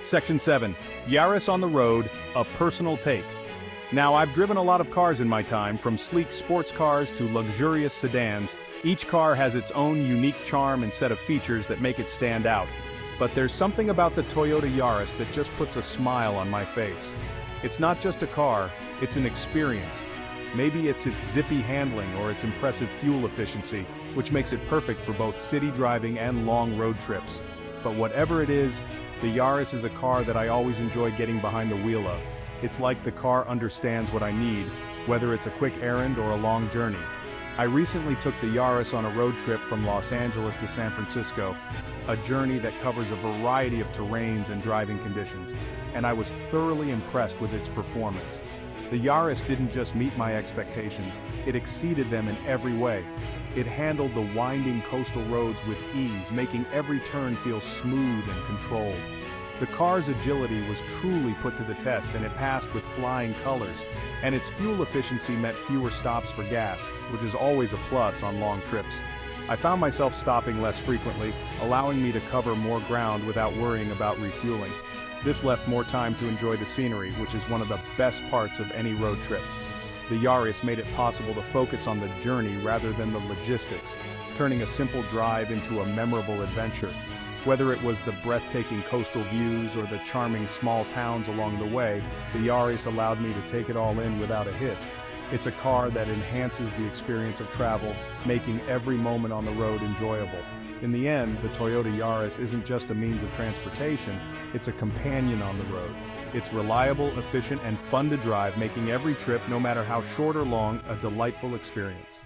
Section 7. Yaris on the road, a personal take. Now, I've driven a lot of cars in my time, from sleek sports cars to luxurious sedans. Each car has its own unique charm and set of features that make it stand out. But there's something about the Toyota Yaris that just puts a smile on my face. It's not just a car, it's an experience. Maybe it's its zippy handling or its impressive fuel efficiency, which makes it perfect for both city driving and long road trips. But whatever it is, the Yaris is a car that I always enjoy getting behind the wheel of. It's like the car understands what I need, whether it's a quick errand or a long journey. I recently took the Yaris on a road trip from Los Angeles to San Francisco, a journey that covers a variety of terrains and driving conditions, and I was thoroughly impressed with its performance. The Yaris didn't just meet my expectations, it exceeded them in every way. It handled the winding coastal roads with ease, making every turn feel smooth and controlled. The car's agility was truly put to the test, and it passed with flying colors, and its fuel efficiency meant fewer stops for gas, which is always a plus on long trips. I found myself stopping less frequently, allowing me to cover more ground without worrying about refueling. This left more time to enjoy the scenery, which is one of the best parts of any road trip. The Yaris made it possible to focus on the journey rather than the logistics, turning a simple drive into a memorable adventure. Whether it was the breathtaking coastal views or the charming small towns along the way, the Yaris allowed me to take it all in without a hitch. It's a car that enhances the experience of travel, making every moment on the road enjoyable. In the end, the Toyota Yaris isn't just a means of transportation, it's a companion on the road. It's reliable, efficient, and fun to drive, making every trip, no matter how short or long, a delightful experience.